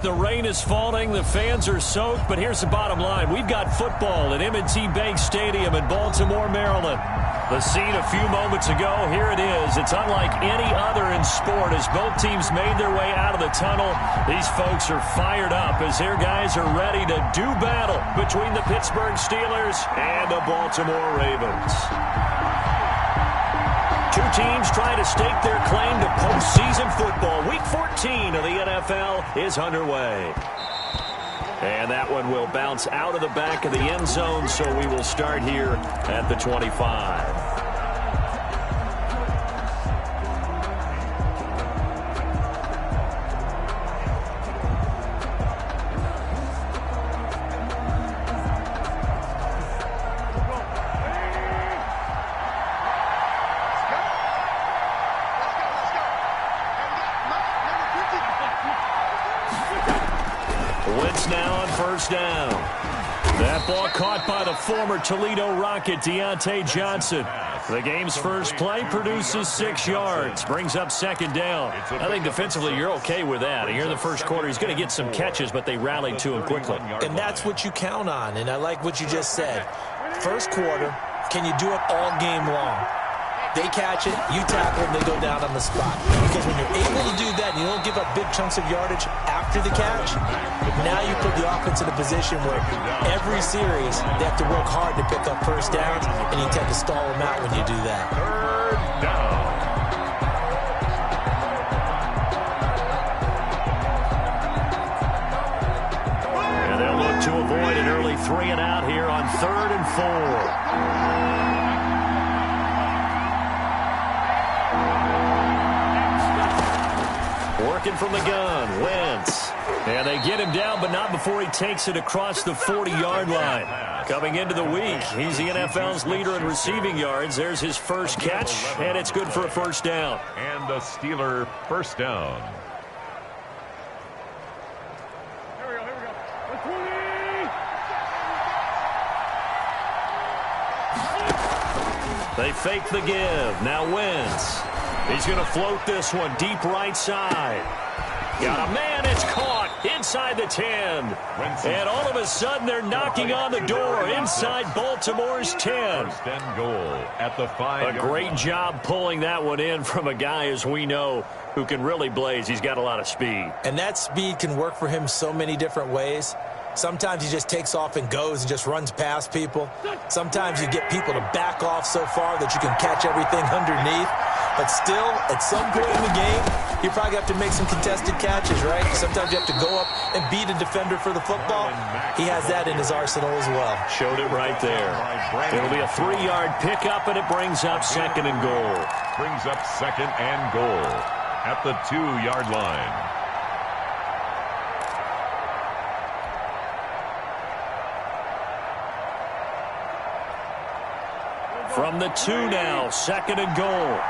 The rain is falling, the fans are soaked, but here's the bottom line. We've got football at M&T Bank Stadium in Baltimore, Maryland. The scene a few moments ago, here it is. It's unlike any other in sport as both teams made their way out of the tunnel. These folks are fired up as their guys are ready to do battle between the Pittsburgh Steelers and the Baltimore Ravens. Two teams trying to stake their claim to postseason football. Week 14 of the NFL is underway. And that one will bounce out of the back of the end zone, so we will start here at the 25. Now on first down. That ball caught by the former Toledo Rocket, Deontay Johnson. The game's first play produces 6 yards, brings up second down. I think defensively you're okay with that. Here in the first quarter, he's going to get some catches, but they rallied to him quickly. And that's what you count on, and I like what you just said. First quarter, can you do it all game long? They catch it, you tackle them, they go down on the spot. Because when you're able to do that and you don't give up big chunks of yardage after the catch, now you put the offense in a position where every series they have to work hard to pick up first downs, and you tend to stall them out when you do that. Third down. And they'll look to avoid an early 3 and out here on 3rd and 4. Working from the gun, Wentz. And they get him down, but not before he takes it across the 40-yard line. Coming into the week, he's the NFL's leader in receiving yards. There's his first catch, and it's good for a first down. And a Steeler first down. Here we go. They fake the give. Now Wentz. He's going to float this one deep right side. Got a man. It's caught inside the 10. And all of a sudden, they're knocking on the door inside Baltimore's 10. First and goal at the 5. A great job pulling that one in from a guy, as we know, who can really blaze. He's got a lot of speed. And that speed can work for him so many different ways. Sometimes he just takes off and goes and just runs past people. Sometimes you get people to back off so far that you can catch everything underneath. But still, at some point in the game, you probably have to make some contested catches, right? Sometimes you have to go up and beat a defender for the football. He has that in his arsenal as well. Showed it right there. It'll be a 3-yard pickup, and it brings up second and goal. Brings up second and goal at the 2-yard line. From the 2 now, second and goal.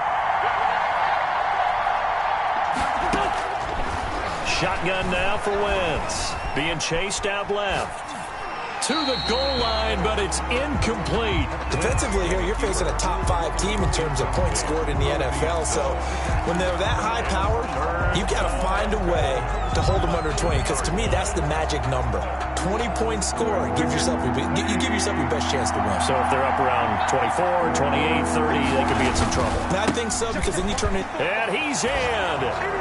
Shotgun now for Wentz. Being chased out left. To the goal line, but it's incomplete. Defensively here, you're facing a top 5 team in terms of points scored in the NFL. So when they're that high powered, you've got to find a way to hold them under 20. Because to me, that's the magic number. 20 points scored, you give yourself your best chance to win. So if they're up around 24, 28, 30, they could be in some trouble. I think so, because then you turn it. And he's in.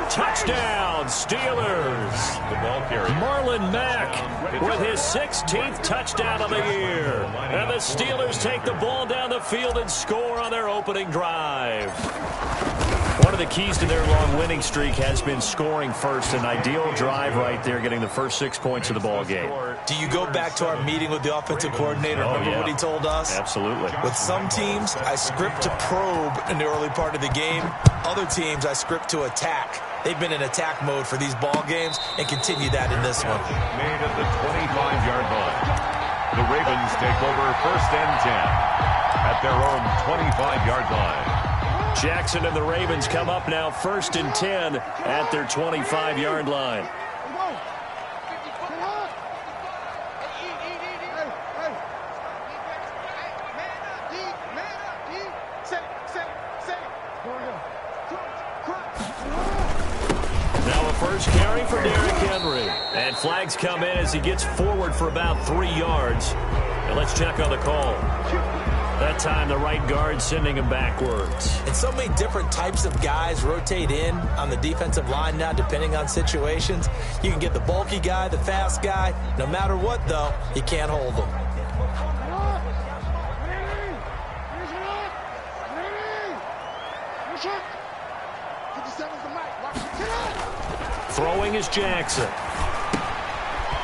Touchdown, Steelers. The ball carrier. Marlon Mack with his 16th touchdown of the year. And the Steelers take the ball down the field and score on their opening drive. One of the keys to their long winning streak has been scoring first. An ideal drive right there, getting the first 6 points of the ball game. Do you go back to our meeting with the offensive coordinator? Remember what he told us? Absolutely. With some teams, I script to probe in the early part of the game. Other teams, I script to attack. They've been in attack mode for these ball games and continue that in this one. Made at the 25-yard line. The Ravens take over first and 10 at their own 25-yard line. Jackson and the Ravens come up now first and 10 at their 25-yard line. First carry for Derrick Henry. And flags come in as he gets forward for about 3 yards. And let's check on the call. That time, the right guard sending him backwards. And so many different types of guys rotate in on the defensive line now, depending on situations. You can get the bulky guy, the fast guy. No matter what, though, you can't hold them. Throwing is Jackson.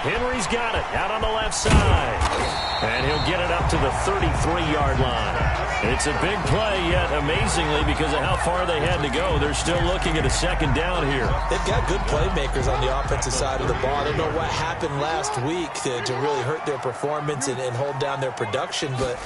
Henry's got it out on the left side. And he'll get it up to the 33-yard line. It's a big play, yet amazingly, because of how far they had to go, they're still looking at a second down here. They've got good playmakers on the offensive side of the ball. I don't know what happened last week to really hurt their performance and hold down their production, but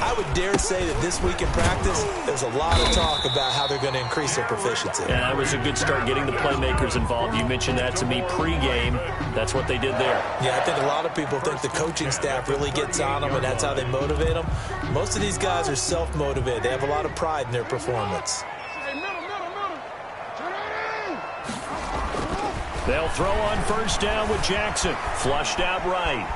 I would dare say that this week in practice, there's a lot of talk about how they're going to increase their proficiency. Yeah, that was a good start getting the playmakers involved. You mentioned that to me pregame. That's what they did there. Yeah, I think a lot of people think the coaching staff really gets on them, and that's how they motivate them. Most of these guys are self-motivated. They have a lot of pride in their performance. They'll throw on first down with Jackson. Flushed out right.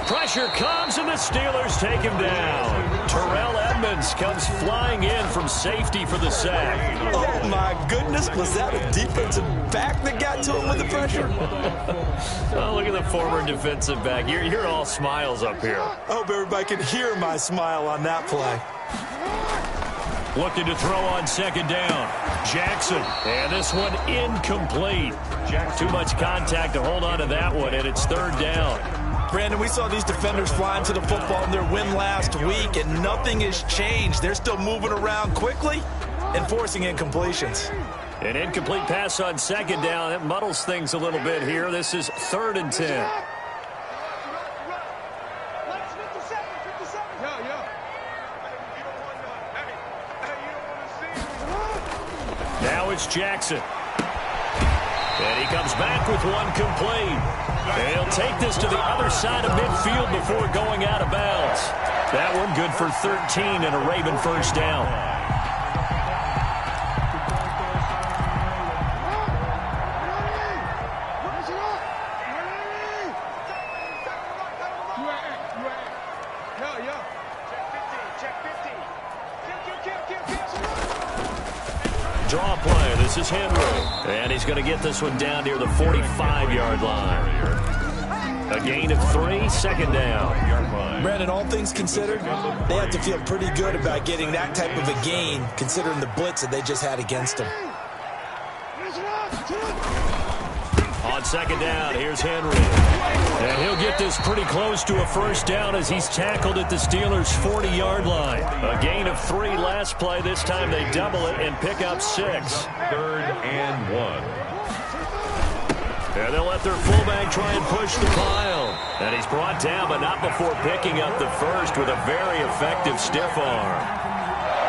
Pressure comes, and the Steelers take him down. Terrell Edmonds comes flying in from safety for the sack. Oh, my goodness. Was that a defensive back that got to him with the pressure? Oh, look at the former defensive back. You're all smiles up here. I hope everybody can hear my smile on that play. Looking to throw on second down. Jackson. And this one incomplete. Too much contact to hold on to that one, and it's third down. Brandon, we saw these defenders flying to the football in their win last week, and nothing has changed. They're still moving around quickly and forcing incompletions. An incomplete pass on second down. That muddles things a little bit here. This is 3rd and 10. Now it's Jackson. And he comes back with one complete. And he'll take this to the other side of midfield before going out of bounds. That one good for 13 and a Raven first down. Draw play. This is Henry. And he's going to get this one down near the 45-yard line. A gain of 3, second down. Brandon, all things considered, they have to feel pretty good about getting that type of a gain, considering the blitz that they just had against them. On second down, here's Henry. And he'll get this pretty close to a first down as he's tackled at the Steelers' 40-yard line. A gain of 3 last play. This time they double it and pick up 6. 3rd and 1. And they'll let their fullback try and push the pile. And he's brought down, but not before picking up the first with a very effective stiff arm.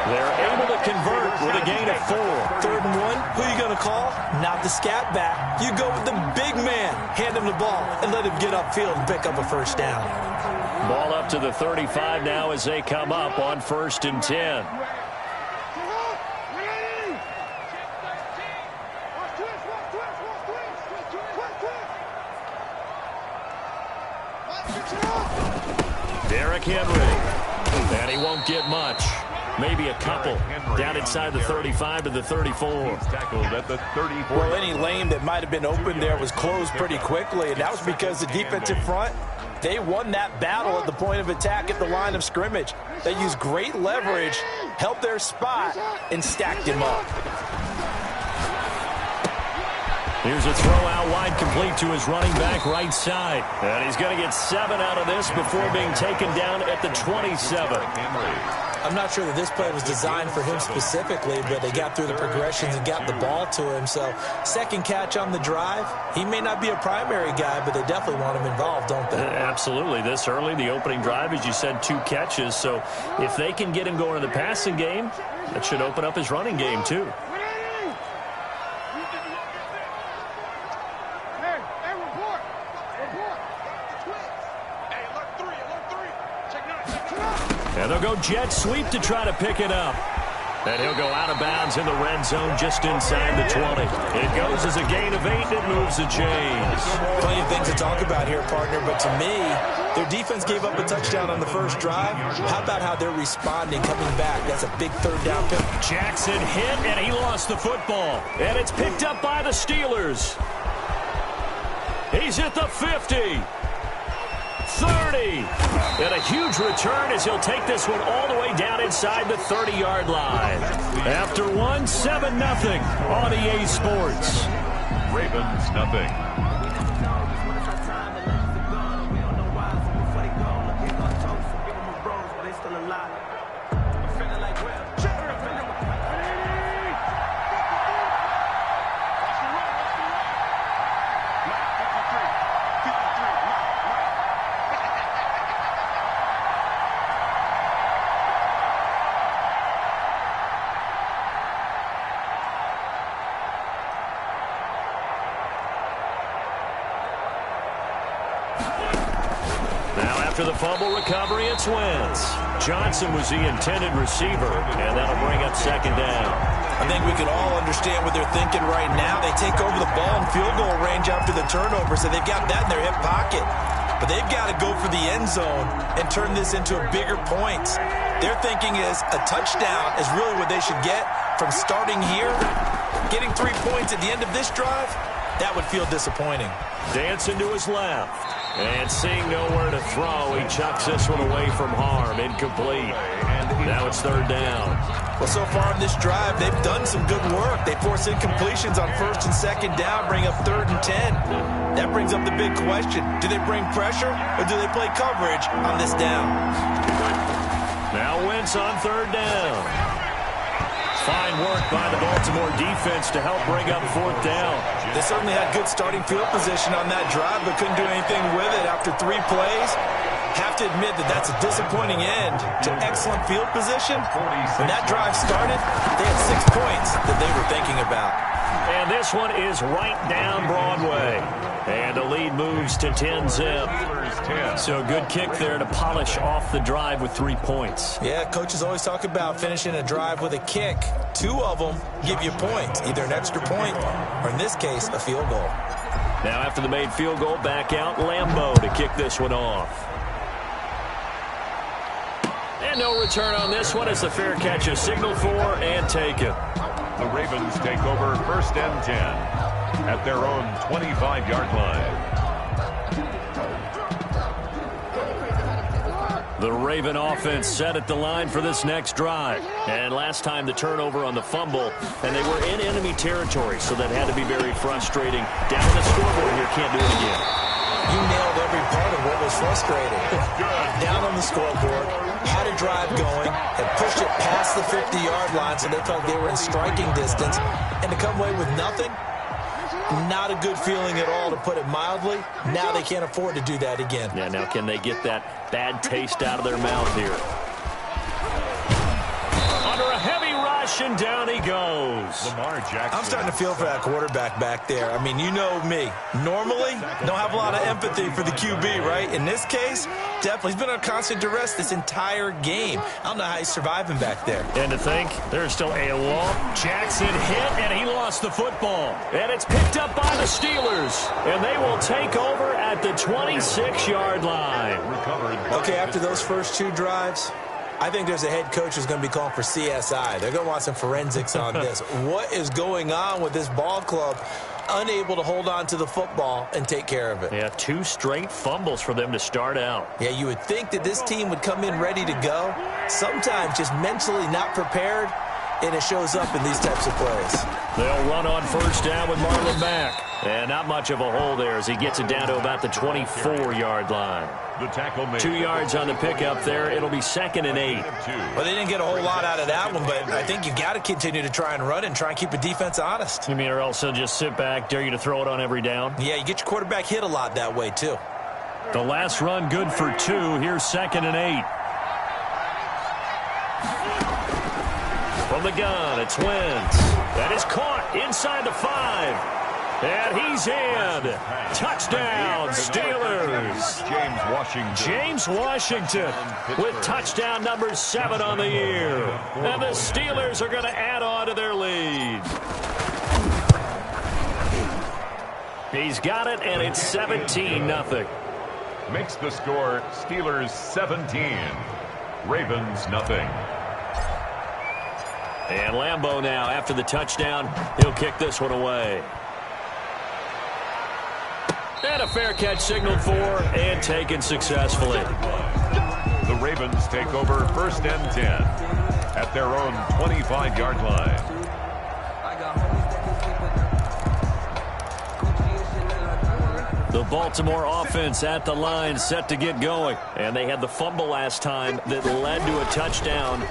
They're able to convert with a gain of 4. 3rd and 1, who are you going to call? Not the scat back. You go with the big man. Hand him the ball and let him get upfield and pick up a first down. Ball up to the 35 now as they come up on 1st and 10. Derrick Henry. And he won't get much. Maybe a couple down inside the 35 to the 34. Tackled at the 34. Well, any lane that might have been open there was closed pretty quickly, and that was because the defensive front, they won that battle at the point of attack at the line of scrimmage. They used great leverage, held their spot, and stacked him up. Here's a throw out wide, complete to his running back right side. And he's going to get 7 out of this before being taken down at the 27. I'm not sure that this play was designed for him specifically, but they got through the progressions and got the ball to him. So, second catch on the drive. He may not be a primary guy, but they definitely want him involved, don't they? Absolutely. This early, the opening drive, as you said, 2 catches. So, if they can get him going in the passing game, that should open up his running game, too. And they'll go jet sweep to try to pick it up. And he'll go out of bounds in the red zone just inside the 20. It goes as a gain of 8, and it moves the chains. Plenty of things to talk about here, partner, but to me, their defense gave up a touchdown on the first drive. How about how they're responding, coming back? That's a big third down pick. Jackson hit, and he lost the football. And it's picked up by the Steelers. He's at the 50. 30. And a huge return as he'll take this one all the way down inside the 30-yard line. After one, 7-0 on EA Sports. Ravens, nothing. After the fumble recovery, it's Wentz. Johnson was the intended receiver, and that'll bring up second down. I think we can all understand what they're thinking right now. They take over the ball in field goal range after the turnover, so they've got that in their hip pocket. But they've got to go for the end zone and turn this into a bigger point. Their thinking is a touchdown is really what they should get from starting here. Getting 3 points at the end of this drive, that would feel disappointing. Dancing to his left. And seeing nowhere to throw, he chucks this one away from harm. Incomplete. Now it's third down. Well, so far in this drive, they've done some good work. They force incompletions on first and second down, bring up 3rd and 10. That brings up the big question. Do they bring pressure, or do they play coverage on this down? Now Wentz on third down. Fine work by the Baltimore defense to help bring up 4th down. They certainly had good starting field position on that drive, but couldn't do anything with it after 3 plays. Have to admit that that's a disappointing end to excellent field position. When that drive started, they had 6 points that they were thinking about. And this one is right down Broadway. And the lead moves to 10-zip. So a good kick there to polish off the drive with 3 points. Yeah, coaches always talk about finishing a drive with a kick. 2 of them give you points, either an extra point or, in this case, a field goal. Now after the made field goal, back out Lambeau to kick this one off. And no return on this one as the fair catch is signaled for and taken. The Ravens take over 1st and 10 at their own 25-yard line. The Raven offense set at the line for this next drive. And last time the turnover on the fumble, and they were in enemy territory, so that had to be very frustrating. Down the scoreboard here, can't do it again. You nailed every part of what was frustrating. Down on the scoreboard, had a drive going, had pushed it past the 50-yard line so they felt they were in striking distance, and to come away with nothing, not a good feeling at all, to put it mildly. Now they can't afford to do that again. Yeah, now can they get that bad taste out of their mouth here? Under a heavy rush, and down he goes. Lamar Jackson. I'm starting to feel for that quarterback back there. I mean, you know me. Normally, don't have a lot of empathy for the QB, right? In this case, definitely. He's been on constant duress this entire game. I don't know how he's surviving back there. And to think, there's still a long Jackson hit, and he lost the football. And it's picked up by the Steelers. And they will take over at the 26-yard line. Okay, after those first 2 drives, I think there's a head coach who's going to be calling for CSI. They're going to want some forensics on this. What is going on with this ball club? Unable to hold on to the football and take care of it. Yeah, 2 straight fumbles for them to start out. Yeah, you would think that this team would come in ready to go. Sometimes just mentally not prepared, and it shows up in these types of plays. They'll run on first down with Marlon back. And not much of a hole there as he gets it down to about the 24-yard line. The tackle made. 2 yards on the pickup there. It'll be 2nd and 8. Well, they didn't get a whole lot out of that one, but I think you've got to continue to try and run and try and keep the defense honest. You mean, or else he'll just sit back, dare you to throw it on every down? Yeah, you get your quarterback hit a lot that way, too. The last run good for 2. Here's 2nd and 8. From the gun, it's Wentz. That is caught inside the 5. And he's in. Touchdown, Steelers. James Washington with touchdown number 7 on the year. And the Steelers are going to add on to their lead. He's got it, and it's 17-0. Makes the score Steelers 17, Ravens nothing. And Lambeau now, after the touchdown, he'll kick this one away. And a fair catch signaled for and taken successfully. The Ravens take over 1st and 10 at their own 25-yard line. The Baltimore offense at the line, set to get going. And they had the fumble last time that led to a touchdown.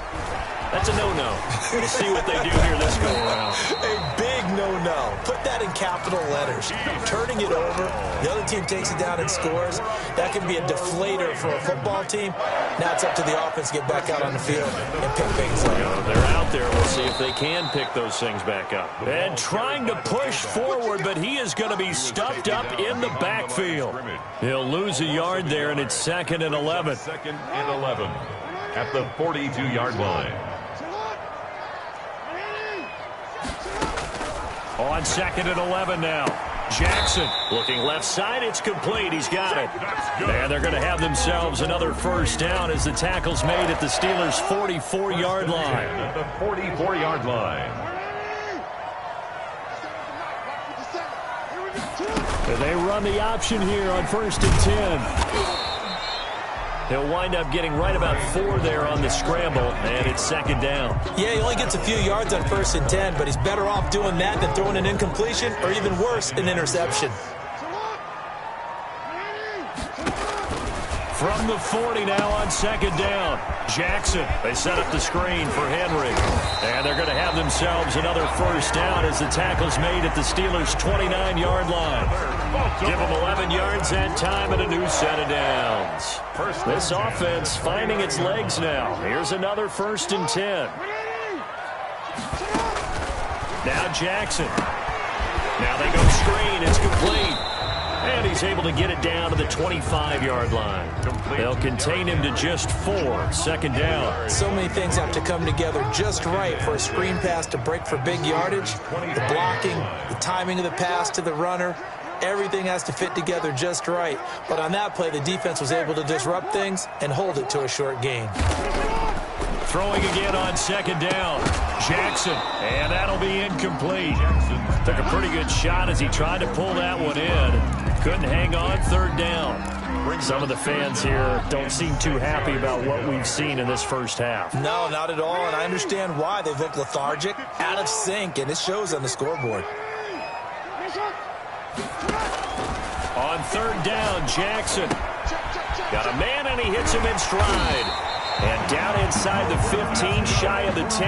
That's a no-no. We'll see what they do here this go-around. A big no-no. Put that in capital letters. Turning it over, the other team takes it down and scores. That can be a deflator for a football team. Now it's up to the offense to get back out on the field and pick things up. They're out there. We'll see if they can pick those things back up. And trying to push forward, but he is going to be stuffed up in the backfield. He'll lose a yard there, and it's 2nd and 11. 2nd and 11 at the 42-yard line. On 2nd and 11 now. Jackson looking left side. It's complete. He's got it. And they're going to have themselves another first down as the tackle's made at the Steelers' 44-yard line. At the 44-yard line. And they run the option here on 1st and 10. He'll wind up getting right about 4 there on the scramble, and it's 2nd down. Yeah, he only gets a few yards on 1st and 10, but he's better off doing that than throwing an incompletion or even worse, an interception. From the 40 now on 2nd down. Jackson, they set up the screen for Henry. And they're going to have themselves another first down as the tackle's made at the Steelers' 29-yard line. Give them 11 yards that time and a new set of downs. This offense finding its legs now. Here's another 1st and 10. Now Jackson. Now they go screen. It's complete. And he's able to get it down to the 25-yard line. They'll contain him to just 4. 2nd down. So many things have to come together just right for a screen pass to break for big yardage. The blocking, the timing of the pass to the runner, everything has to fit together just right. But on that play, the defense was able to disrupt things and hold it to a short gain. Throwing again on 2nd down. Jackson, and that'll be incomplete. Took a pretty good shot as he tried to pull that one in. Couldn't hang on. 3rd down. Some of the fans here don't seem too happy about what we've seen in this first half. No, not at all, and I understand why. They've looked lethargic, out of sync, and it shows on the scoreboard. On 3rd down, Jackson. Got a man, and he hits him in stride. And down inside the 15, shy of the 10.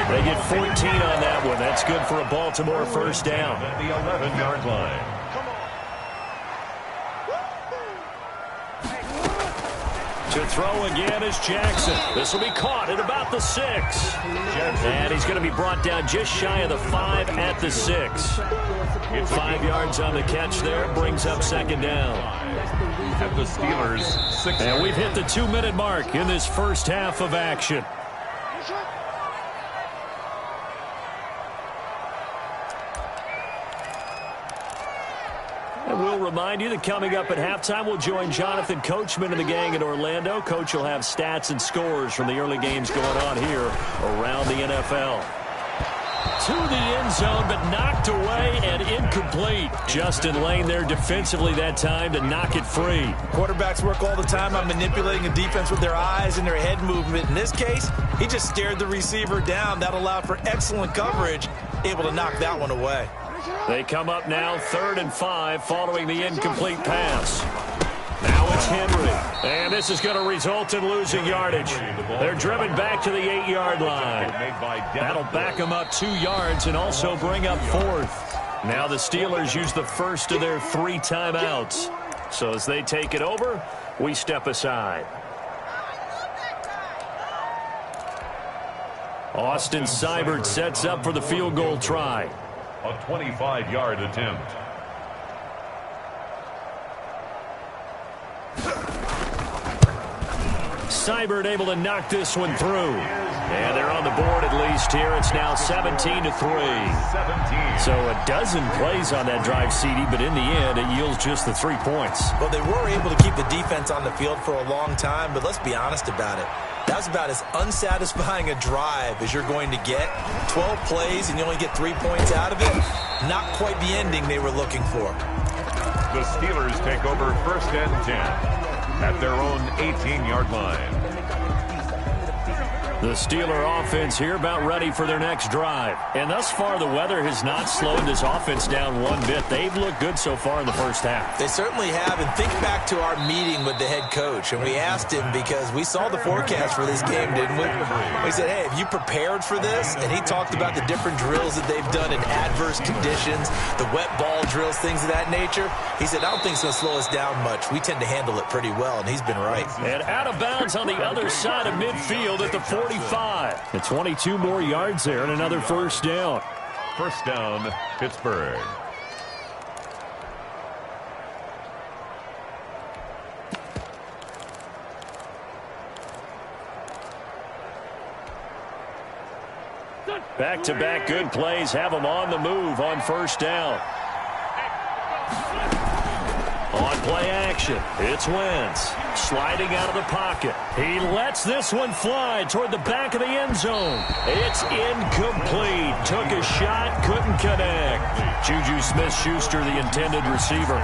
They get 14 on that one. That's good for a Baltimore first down. At the 11-yard line. To throw again is Jackson. This will be caught at about the 6. And he's going to be brought down just shy of the 5 at the 6. 5 yards on the catch there. Brings up 2nd down. At the Steelers' 6. And we've hit the 2-minute mark in this first half of action. And we'll remind you that coming up at halftime, we'll join Jonathan Coachman and the gang in Orlando. Coach will have stats and scores from the early games going on here around the NFL. To the end zone, but knocked away and incomplete. Justin Lane there defensively that time to knock it free. Quarterbacks work all the time on manipulating a defense with their eyes and their head movement. In this case, he just stared the receiver down. That allowed for excellent coverage, able to knock that one away. They come up now 3rd and 5 following the incomplete pass. Now it's Henry. And this is going to result in losing yardage. They're driven back to the 8-yard line. That'll back them up 2 yards and also bring up 4th. Now the Steelers use the first of their 3 timeouts. So as they take it over, we step aside. Austin Seibert sets up for the field goal try. A 25-yard attempt. Seibert able to knock this one through. And they're on the board at least here. It's now 17-3. 17. So a dozen plays on that drive, CD, but in the end, it yields just the 3 points. Well, they were able to keep the defense on the field for a long time, but let's be honest about it. That's about as unsatisfying a drive as you're going to get. 12 plays and you only get 3 points out of it. Not quite the ending they were looking for. The Steelers take over 1st and 10 at their own 18-yard line. The Steeler offense here about ready for their next drive. And thus far, the weather has not slowed this offense down one bit. They've looked good so far in the first half. They certainly have. And think back to our meeting with the head coach. And we asked him because we saw the forecast for this game, didn't we? We said, hey, have you prepared for this? And he talked about the different drills that they've done in adverse conditions, the wet ball drills, things of that nature. He said, I don't think it's going to slow us down much. We tend to handle it pretty well, and he's been right. And out of bounds on the other side of midfield at the 45. And 22 more yards there and another first down. First down, Pittsburgh. Back-to-back good plays have them on the move on first down. On play action, it's Wentz sliding out of the pocket. He lets this one fly toward the back of the end zone. It's incomplete. Took a shot, couldn't connect. Juju Smith-Schuster, the intended receiver.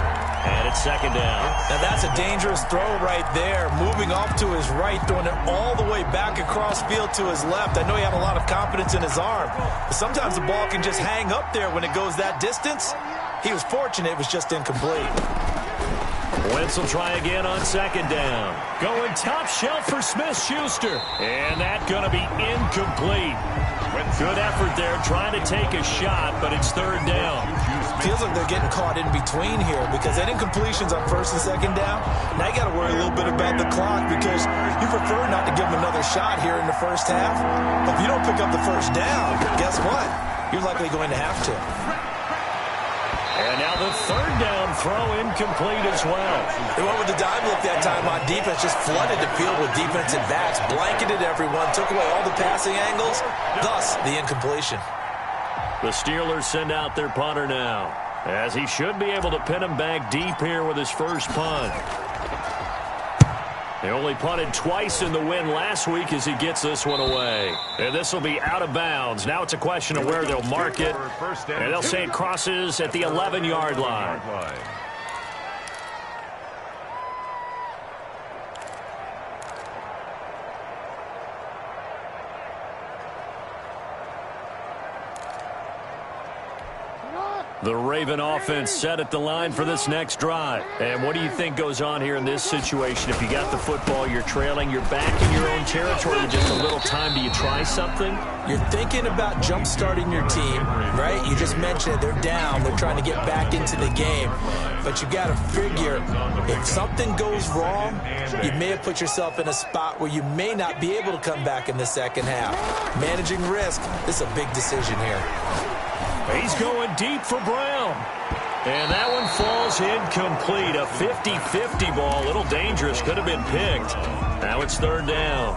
And it's second down. Now that's a dangerous throw right there. Moving off to his right, throwing it all the way back across field to his left. I know he had a lot of confidence in his arm, but sometimes the ball can just hang up there when it goes that distance. He was fortunate it was just incomplete. Wentz will try again on second down. Going top shelf for Smith-Schuster. And that's going to be incomplete. Good effort there trying to take a shot, but it's third down. Feels like they're getting caught in between here because that incompletion's on first and second down. Now you got to worry a little bit about the clock because you prefer not to give them another shot here in the first half. But if you don't pick up the first down, guess what? You're likely going to have to. And now the third down throw incomplete as well. They went with the dime look that time on defense, just flooded the field with defensive backs, blanketed everyone, took away all the passing angles, thus the incompletion. The Steelers send out their punter now, as he should be able to pin him back deep here with his first punt. They only punted twice in the win last week as he gets this one away. And this will be out of bounds. Now it's a question of where they'll mark it. And they'll say it crosses at the 11-yard line. The Raven offense set at the line for this next drive. And what do you think goes on here in this situation? If you got the football, you're trailing, you're back in your own territory with just a little time. Do you try something? You're thinking about jump-starting your team, right? You just mentioned it. They're down. They're trying to get back into the game. But you got to figure if something goes wrong, you may have put yourself in a spot where you may not be able to come back in the second half. Managing risk, this is a big decision here. He's going deep for Brown. And that one falls incomplete. A 50-50 ball. A little dangerous. Could have been picked. Now it's third down.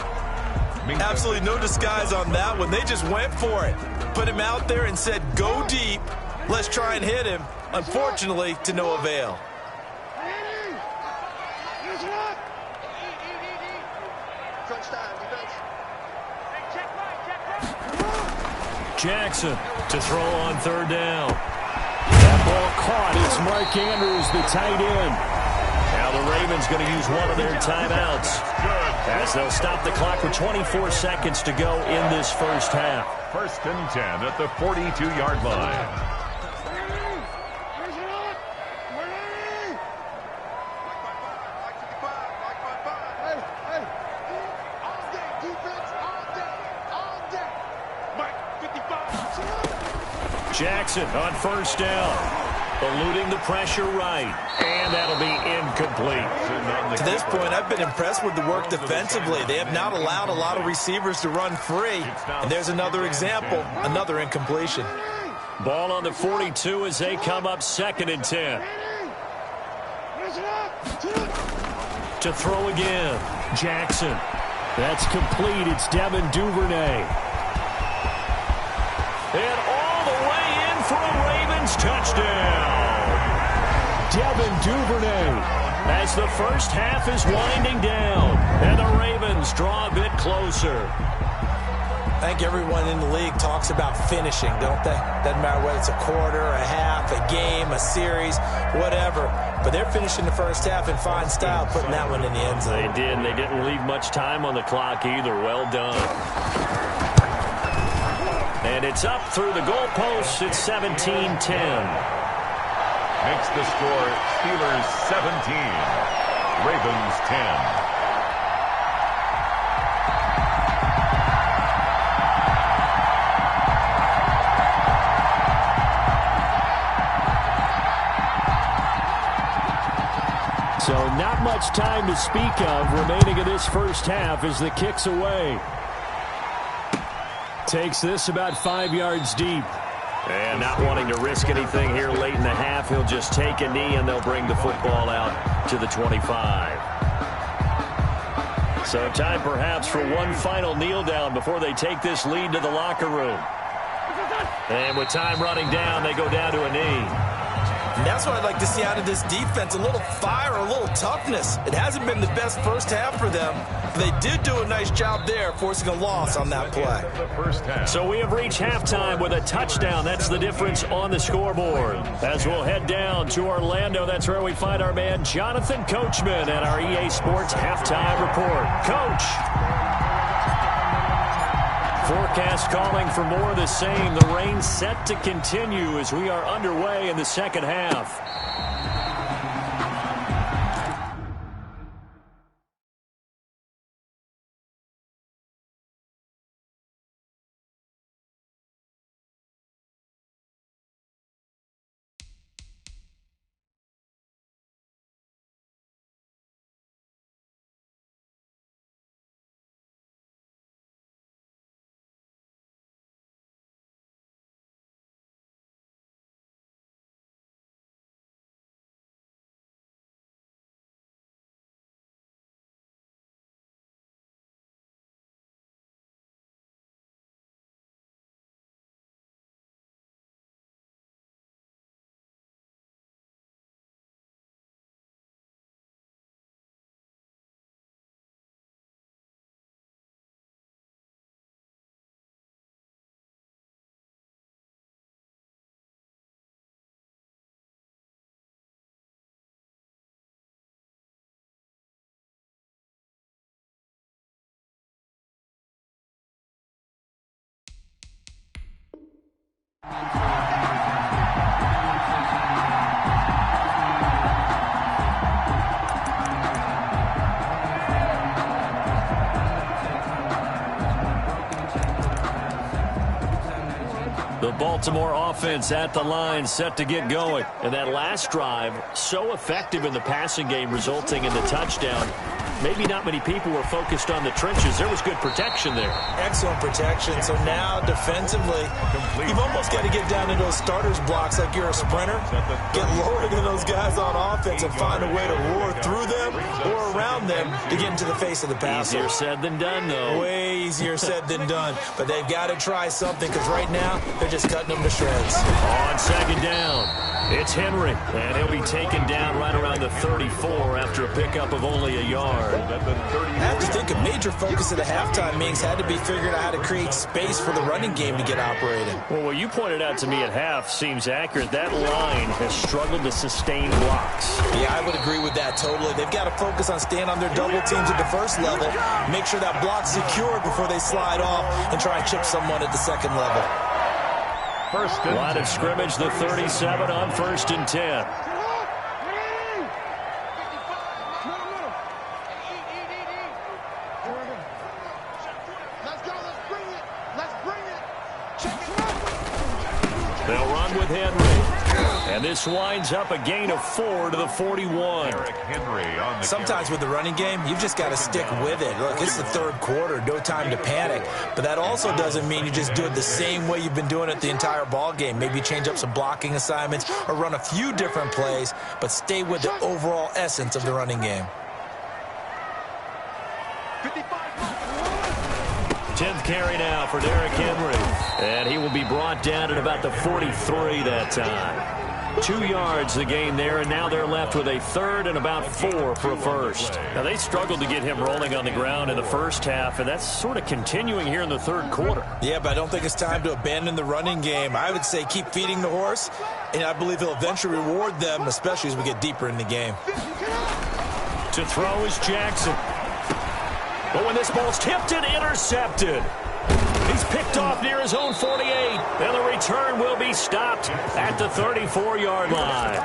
Absolutely no disguise on that one. They just went for it. Put him out there and said, go deep. Let's try and hit him. Unfortunately, to no avail. Jackson to throw on third down. That ball caught. It's Mark Andrews, the tight end. Now the Ravens going to use one of their timeouts as they'll stop the clock with 24 seconds to go in this first half. First and 10 at the 42-yard line. Jackson on first down, eluding the pressure right, and that'll be incomplete. To this point, I've been impressed with the work defensively. They have not allowed a lot of receivers to run free, and there's another example, another incompletion. Ball on the 42 as they come up 2nd and 10. To throw again. Jackson. That's complete. It's Devin Duvernay. And all the way in for a Ravens touchdown. Devin Duvernay. As the first half is winding down. And the Ravens draw a bit closer. I think everyone in the league talks about finishing, don't they? Doesn't matter whether it's a quarter, a half, a game, a series, whatever. But they're finishing the first half in fine style, putting that one in the end zone. They did. They didn't leave much time on the clock either. Well done. And it's up through the goalposts. It's 17-10. Makes the score Steelers 17, Ravens 10. So not much time to speak of remaining in this first half as the kick's away. Takes this about 5 yards deep. And not wanting to risk anything here late in the half, he'll just take a knee and they'll bring the football out to the 25. So time perhaps for one final kneel down before they take this lead to the locker room. And with time running down, they go down to a knee. And that's what I'd like to see out of this defense, a little fire, a little toughness. It hasn't been the best first half for them. They did do a nice job there, forcing a loss on that play. So we have reached halftime with a touchdown. That's the difference on the scoreboard. As we'll head down to Orlando, that's where we find our man Jonathan Coachman at our EA Sports Halftime Report. Coach. Forecast calling for more of the same. The rain set to continue as we are underway in the second half. The Baltimore offense at the line, set to get going. And that last drive, so effective in the passing game, resulting in the touchdown. Maybe not many people were focused on the trenches. There was good protection there. Excellent protection. So now defensively, you've almost got to get down into those starters blocks like you're a sprinter. Get lower than those guys on offense and find a way to roar through them or around them to get into the face of the passer. Easier said than done, though. Way easier said than done. But they've got to try something because right now they're just cutting them to shreds. On second down, it's Henry. And he'll be taken down right around the 34 after a pickup of only a yard. I have to think a major focus of the halftime meetings had to be figuring out how to create space for the running game to get operating. Well, what you pointed out to me at half seems accurate. That line has struggled to sustain blocks. Yeah, I would agree with that totally. They've got to focus on staying on their double teams at the first level, make sure that block's secured before they slide off and try and chip someone at the second level. Line of scrimmage, the 37 on 1st and 10. They'll run with Henry. And this winds up a gain of 4 to the 41. Sometimes with the running game, you've just got to stick with it. Look, it's the third quarter, no time to panic. But that also doesn't mean you just do it the same way you've been doing it the entire ball game. Maybe change up some blocking assignments or run a few different plays, but stay with the overall essence of the running game. 10th carry now for Derrick Henry. And he will be brought down at about the 43 that time. 2 yards the gain there, and now they're left with a third and about 4 for a first. Now, they struggled to get him rolling on the ground in the first half, and that's sort of continuing here in the third quarter. Yeah, but I don't think it's time to abandon the running game. I would say keep feeding the horse, and I believe he'll eventually reward them, especially as we get deeper in the game. To throw is Jackson. But when this ball's tipped and intercepted, he's picked off near his own 48, and the return will be stopped at the 34-yard line.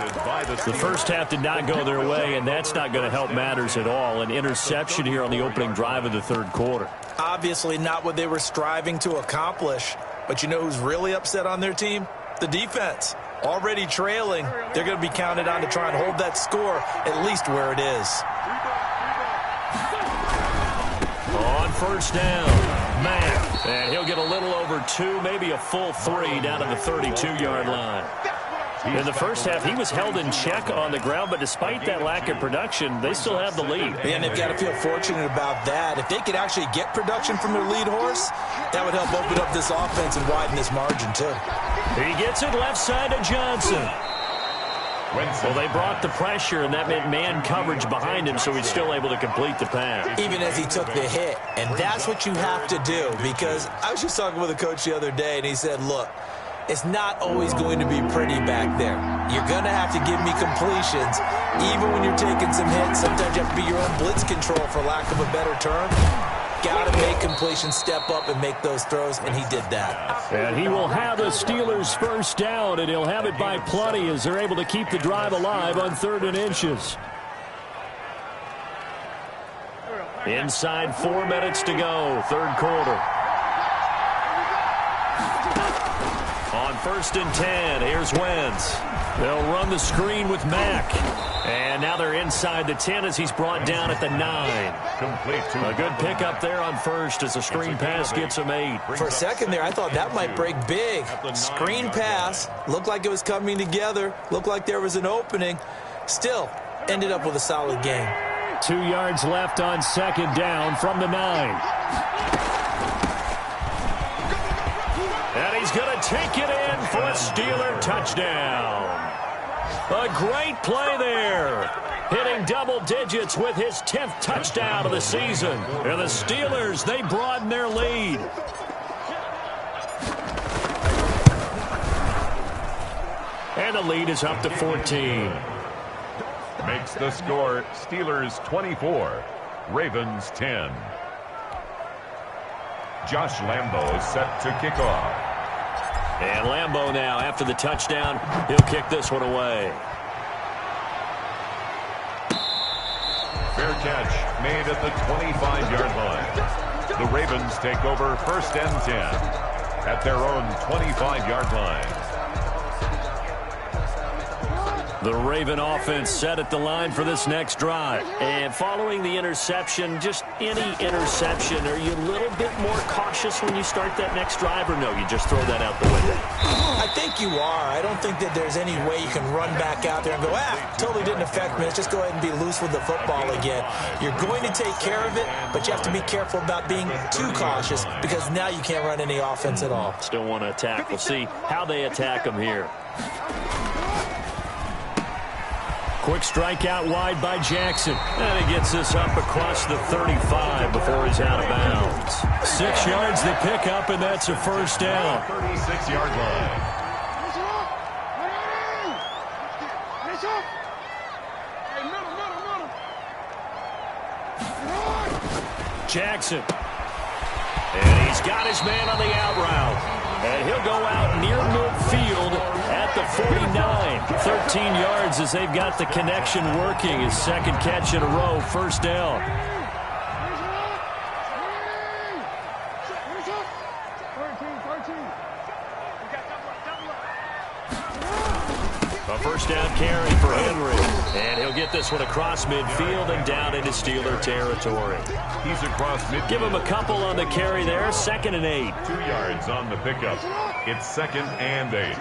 The first half did not go their way, and that's not going to help matters at all. An interception here on the opening drive of the third quarter. Obviously not what they were striving to accomplish, but you know who's really upset on their team? The defense. Already trailing, they're going to be counted on to try and hold that score at least where it is. On first down, Mack. And he'll get a little over 2, maybe a full 3 down to the 32-yard line. In the first half, he was held in check on the ground, but despite that lack of production, they still have the lead. And they've got to feel fortunate about that. If they could actually get production from their lead horse, that would help open up this offense and widen this margin, too. He gets it left side to Johnson. Well, they brought the pressure, and that meant man coverage behind him, so he's still able to complete the pass. Even as he took the hit. And that's what you have to do, because I was just talking with a coach the other day, and he said, look, it's not always going to be pretty back there. You're going to have to give me completions, even when you're taking some hits. Sometimes you have to be your own blitz control, for lack of a better term. Got to make completions, step up and make those throws, and he did that. And he will have the Steelers first down, and he'll have it by plenty as they're able to keep the drive alive on 3rd and inches. Inside 4 minutes to go, third quarter. On 1st and 10, here's Wentz. They'll run the screen with Mack. And now they're inside the 10 as he's brought down at the 9. A good pickup there on first as the screen pass gets him 8. For a second there, I thought that might break big. Screen pass, looked like it was coming together, looked like there was an opening. Still, ended up with a solid gain. 2 yards left on 2nd down from the 9. And he's going to take it in for a Steeler touchdown. A great play there. Hitting double digits with his 10th touchdown of the season. And the Steelers, they broaden their lead. And the lead is up to 14. Makes the score Steelers 24, Ravens 10. Josh Lambo is set to kick off. And Lambo now, after the touchdown, he'll kick this one away. Fair catch made at the 25-yard line. The Ravens take over 1st and 10 at their own 25-yard line. The Raven offense set at the line for this next drive. And following the interception, just any interception, are you a little bit more cautious when you start that next drive, or no, you just throw that out the window? I think you are. I don't think that there's any way you can run back out there and go, totally didn't affect me. Let's just go ahead and be loose with the football again. You're going to take care of it, but you have to be careful about being too cautious, because now you can't run any offense at all. Still want to attack. We'll see how they attack them here. Quick strike out wide by Jackson. And he gets this up across the 35 before he's out of bounds. 6 yards the pickup, and that's a first down. 36-yard line. Jackson. And he's got his man on the out route. And he'll go out near midfield at the 49. 13 yards as they've got the connection working. His 2nd catch in a row, first down. A first down carry for Henry. And he'll get this one across midfield and down into Steeler territory. He's across midfield. Give him a couple on the carry there. 2nd and 8. 2 yards on the pickup. It's 2nd and 8.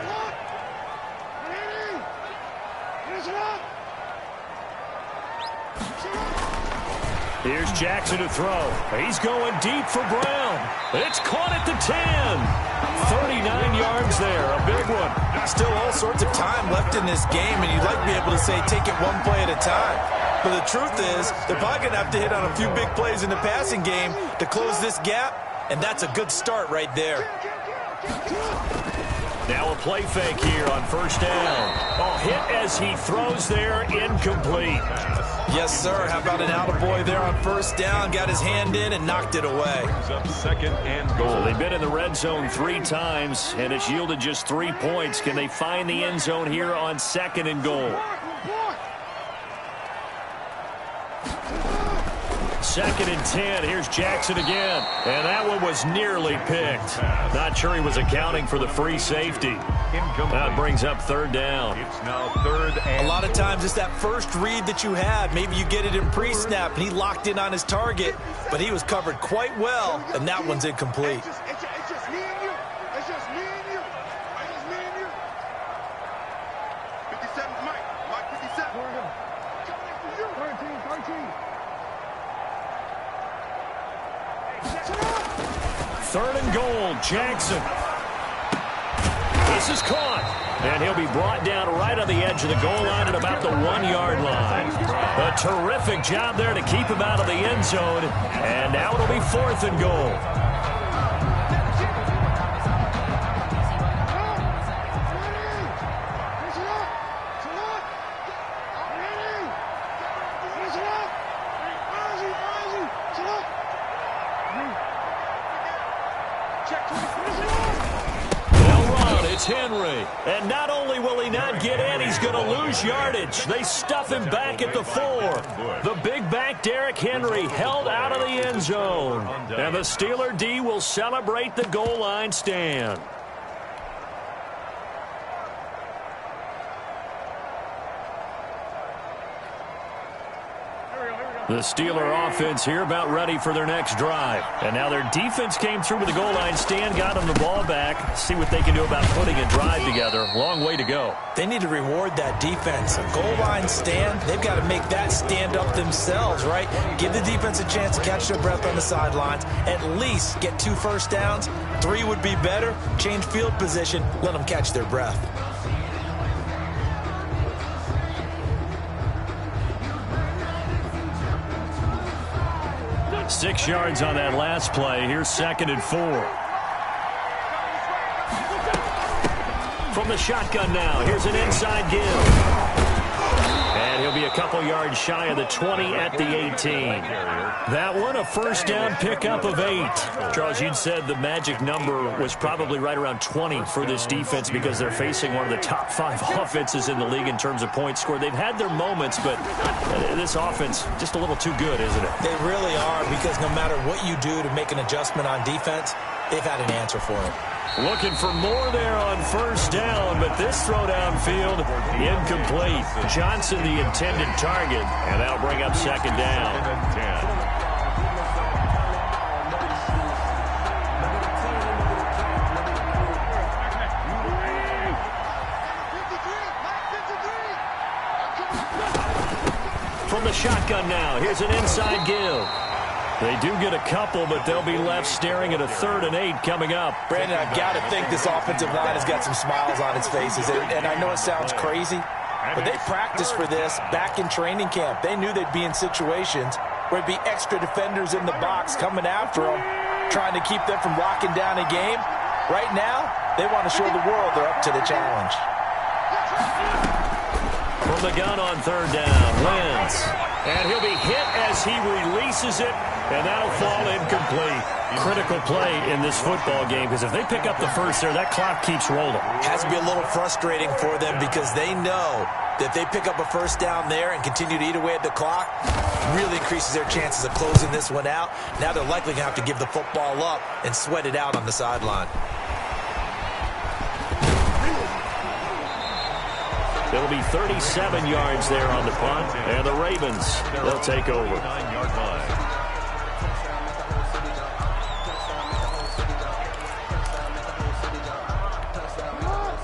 Here's Jackson to throw. He's going deep for Brown. It's caught at the 10. 39 yards there. A big one. Still all sorts of time left in this game, and you'd like to be able to say take it one play at a time. But the truth is, they're probably going to have to hit on a few big plays in the passing game to close this gap, and that's a good start right there. Now a play fake here on first down. Oh, hit as he throws there, incomplete. Yes, sir. How about an attaboy there on first down? Got his hand in and knocked it away. He's up 2nd and goal. So they've been in the red zone 3 times, and it's yielded just 3 points. Can they find the end zone here on 2nd and goal? 2nd and 10. Here's Jackson again. And that one was nearly picked. Not sure he was accounting for the free safety. That brings up 3rd down. It's now 3rd and... A lot of times it's that first read that you have. Maybe you get it in pre-snap, and he locked in on his target, but he was covered quite well, and that one's incomplete. It's just me and you. It's just me and you. It's just me and you. 57, Mike. Mike 57. Here we go. 3rd and goal, Jackson. This is caught. And he'll be brought down right on the edge of the goal line at about the 1-yard line. A terrific job there to keep him out of the end zone. And now it'll be 4th and goal. Henry, and not only will he not get in, he's going to lose yardage. They stuff him back at the 4. The big back Derrick Henry held out of the end zone, and the Steeler D will celebrate the goal line stand. The Steeler offense here about ready for their next drive. And now their defense came through with the goal line stand, got them the ball back. See what they can do about putting a drive together. Long way to go. They need to reward that defense. A goal line stand, they've got to make that stand up themselves, right? Give the defense a chance to catch their breath on the sidelines. At least get 2 first downs. 3 would be better. Change field position. Let them catch their breath. 6 yards on that last play. Here's 2nd and 4. From the shotgun now, here's an inside give. And he'll be a couple yards shy of the 20 at the 18. That one, a first down pickup of 8. Charles, you'd said the magic number was probably right around 20 for this defense because they're facing one of the top 5 offenses in the league in terms of points scored. They've had their moments, but this offense just a little too good, isn't it? They really are, because no matter what you do to make an adjustment on defense, they've had an answer for it. Looking for more there on first down, but this throw downfield incomplete. Johnson the intended target, and that'll bring up 2nd down. 10. From the shotgun now, here's an inside give. They do get a couple, but they'll be left staring at a 3rd and 8 coming up. Brandon, I've got to think this offensive line has got some smiles on its faces. And I know it sounds crazy, but they practiced for this back in training camp. They knew they'd be in situations where there'd be extra defenders in the box coming after them, trying to keep them from locking down a game. Right now, they want to show the world they're up to the challenge. From the gun on 3rd down, Wentz. And he'll be hit as he releases it, and that'll fall incomplete. Critical play in this football game, because if they pick up the first there, that clock keeps rolling. Has to be a little frustrating for them, because they know that if they pick up a first down there and continue to eat away at the clock, really increases their chances of closing this one out. Now they're likely going to have to give the football up and sweat it out on the sideline. It'll be 37 yards there on the punt, and the Ravens, they'll take over. 9-yard line.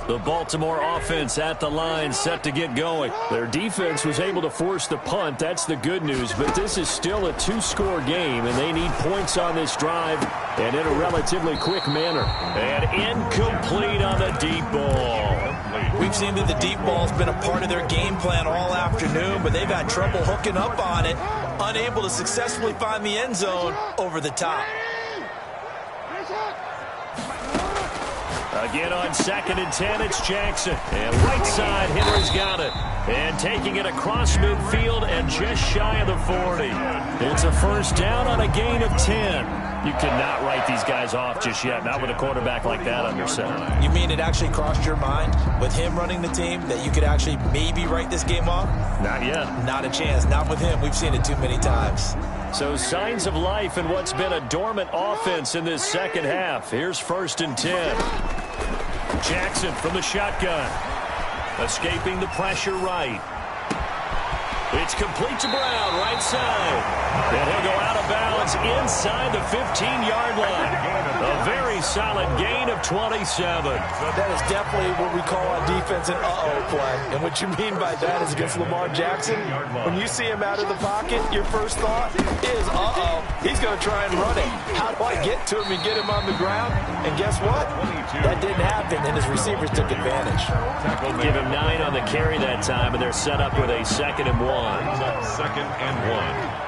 The Baltimore offense at the line, set to get going. Their defense was able to force the punt. That's the good news. But this is still a two-score game, and they need points on this drive and in a relatively quick manner. And incomplete on the deep ball. We've seen that the deep ball's been a part of their game plan all afternoon, but they've had trouble hooking up on it, unable to successfully find the end zone over the top. Again on 2nd and 10, it's Jackson. And right side, Henry's got it. And taking it across midfield and just shy of the 40. It's a first down on a gain of 10. You cannot write these guys off just yet, not with a quarterback like that under center. You mean it actually crossed your mind with him running the team that you could actually maybe write this game off? Not yet. Not a chance. Not with him. We've seen it too many times. So signs of life in what's been a dormant offense in this second half. Here's 1st and 10. Jackson from the shotgun. Escaping the pressure right. It's complete to Brown, right side. And he'll go out of bounds inside the 15-yard line. A very solid gain of 27. That is definitely what we call on defense an uh-oh play. And what you mean by that is against Lamar Jackson, when you see him out of the pocket, your first thought is, uh-oh, he's going to try and run it. How do I get to him and get him on the ground? And guess what? That didn't happen, and his receivers took advantage. Give him 9 on the carry that time, and they're set up with a 2nd and 1. 2nd and 1.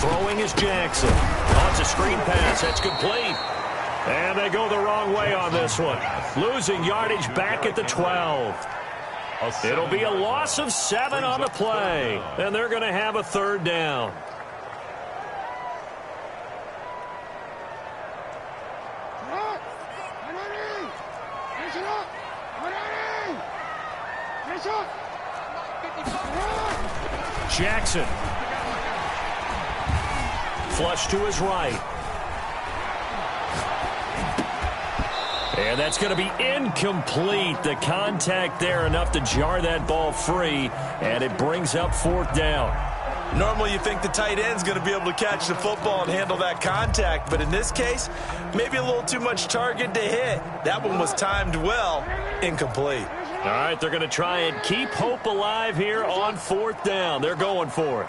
Throwing is Jackson. Oh, it's a screen pass. That's complete. And they go the wrong way on this one. Losing yardage back at the 12. It'll be a loss of 7 on the play. And they're going to have a 3rd down. Jackson. Flush to his right. And that's going to be incomplete. The contact there enough to jar that ball free, and it brings up 4th down. Normally you think the tight end's going to be able to catch the football and handle that contact, but in this case, maybe a little too much target to hit. That one was timed well. Incomplete. All right, they're going to try and keep hope alive here on 4th down. They're going for it.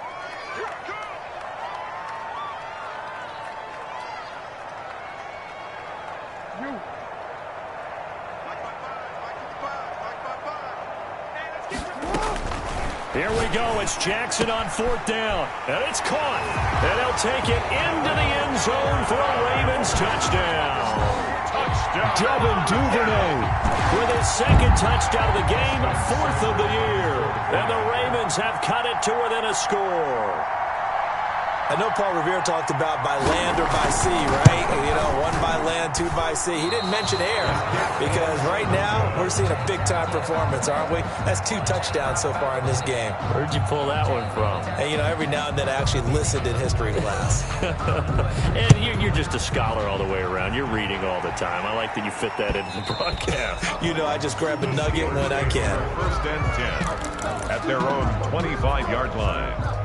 Here we go. It's Jackson on 4th down. And it's caught. And they'll take it into the end zone for a Ravens touchdown. Devin Duvernay with his 2nd touchdown of the game, 4th of the year. And the Ravens have cut it to within a score. I know Paul Revere talked about by land or by sea, right? You know, 1 by land, 2 by sea. He didn't mention air because right now we're seeing a big-time performance, aren't we? That's 2 touchdowns so far in this game. Where'd you pull that one from? And, you know, every now and then I actually listened in history class. And you're just a scholar all the way around. You're reading all the time. I like that you fit that into the broadcast. You know, I just grab a nugget when I can. 1st and 10 at their own 25-yard line.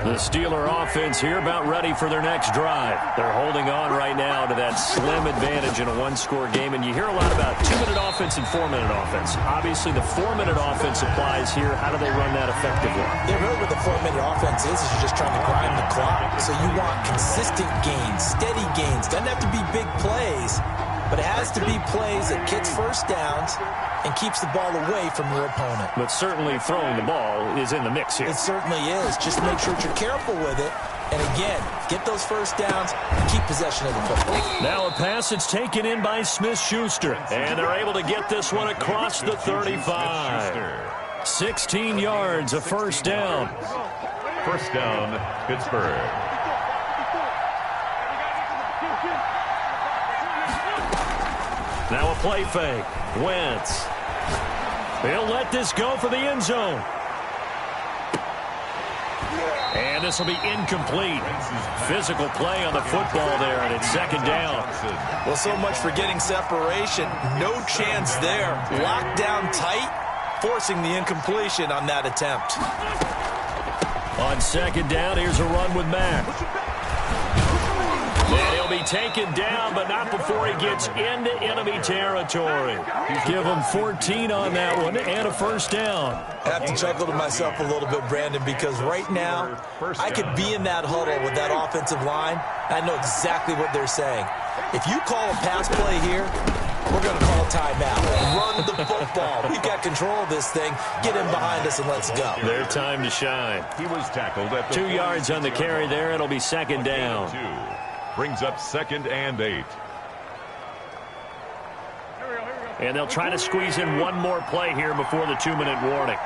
The Steeler offense here about ready for their next drive. They're holding on right now to that slim advantage in a 1-score game. And you hear a lot about 2-minute offense and 4-minute offense. Obviously, the 4-minute offense applies here. How do they run that effectively? Yeah, really what the 4-minute offense is you're just trying to grind the clock. So you want consistent gains, steady gains. Doesn't have to be big plays, but it has to be plays that gets first downs and keeps the ball away from your opponent. But certainly throwing the ball is in the mix here. It certainly is. Just make sure that you're careful with it. And again, get those first downs and keep possession of the football. Now a pass that's taken in by Smith-Schuster. And they're able to get this one across the 35. 16 yards, a first down. First down, Pittsburgh. Now a play fake. Wentz. He'll let this go for the end zone. And this will be incomplete. Physical play on the football there, and it's second down. Well, so much for getting separation. No chance there. Locked down tight, forcing the incompletion on that attempt. On second down, here's a run with Mack. And he'll be taken down, but not before he gets into enemy territory. Give him 14 on that one and a first down. I have to chuckle to myself a little bit, Brandon, because right now I could be in that huddle with that offensive line. I know exactly what they're saying. If you call a pass play here, we're going to call a timeout. Run the football. We've got control of this thing. Get in behind us and let's go. Their time to shine. He was tackled at the 2 yards on the carry there. It'll be second down. Brings up 2nd and 8. And they'll try to squeeze in one more play here before the 2-minute warning.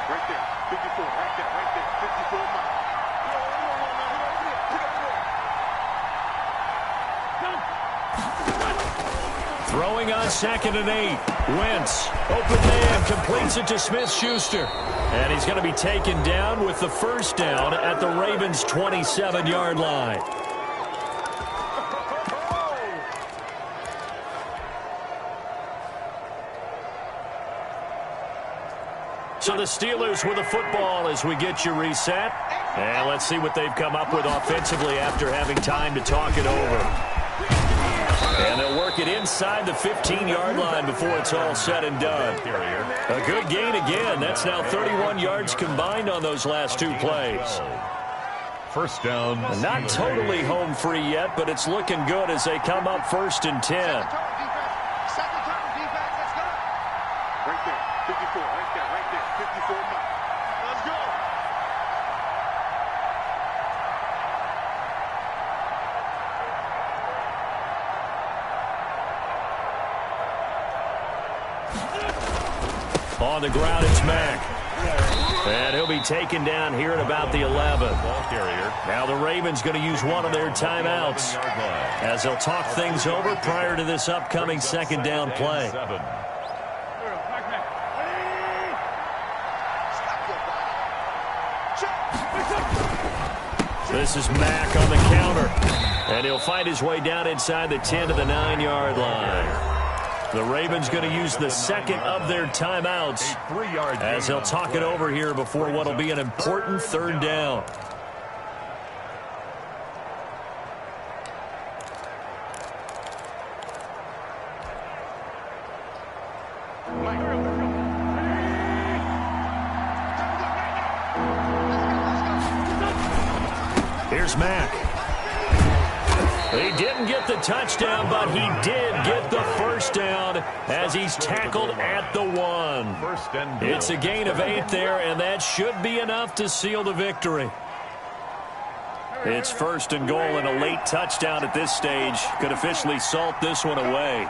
Right there, 54, right there, 54 miles. Throwing on 2nd and 8. Wentz, open man, completes it to Smith-Schuster. And he's going to be taken down with the first down at the Ravens' 27-yard line. So the Steelers with the football as we get you reset. And let's see what they've come up with offensively after having time to talk it over. And they'll work it inside the 15-yard line before it's all said and done. A good gain again. That's now 31 yards combined on those last 2 plays. First down. Not totally home free yet, but it's looking good as they come up 1st and 10. Second turn, defense, let's go. Right there, 54, right there, 54 miles. Let's go. On the ground, it's Mack. And he'll be taken down here at about the 11. Now the Ravens going to use one of their timeouts as they'll talk things over prior to this upcoming second down play. This is Mack on the counter. And he'll find his way down inside the 10 to the 9-yard line. The Ravens going to use the second of their timeouts as they'll talk it over here before what will be an important third down. Here's Mack. He didn't get the touchdown, but he did get the first down as he's tackled at the 1. It's a gain of 8 there, and that should be enough to seal the victory. It's 1st and goal, and a late touchdown at this stage could officially salt this one away.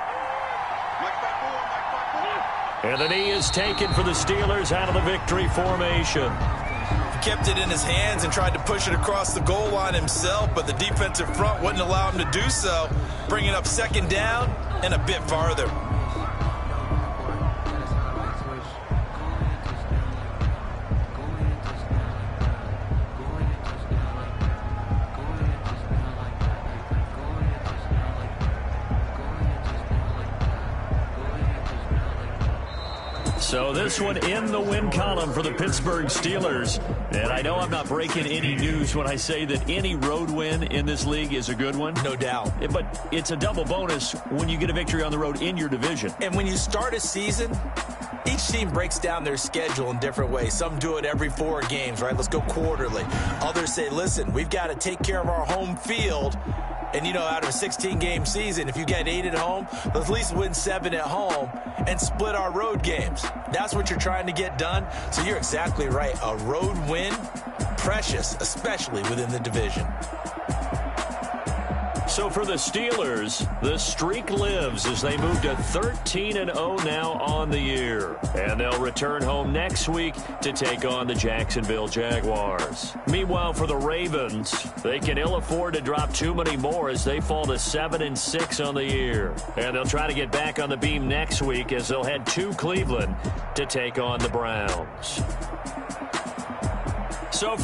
And the knee is taken for the Steelers out of the victory formation. Kept it in his hands and tried to push it across the goal line himself, but the defensive front wouldn't allow him to do so, bringing up second down and a bit farther. So this one in the win column for the Pittsburgh Steelers. And I know I'm not breaking any news when I say that any road win in this league is a good one. No doubt. But it's a double bonus when you get a victory on the road in your division. And when you start a season, each team breaks down their schedule in different ways. Some do it every 4 games, right? Let's go quarterly. Others say, listen, we've got to take care of our home field. And, you know, out of a 16-game season, if you get 8 at home, let's at least win 7 at home and split our road games. That's what you're trying to get done. So you're exactly right. A road win, precious, especially within the division. So for the Steelers, the streak lives as they move to 13-0 now on the year. And they'll return home next week to take on the Jacksonville Jaguars. Meanwhile, for the Ravens, they can ill afford to drop too many more as they fall to 7-6 on the year. And they'll try to get back on the beam next week as they'll head to Cleveland to take on the Browns. So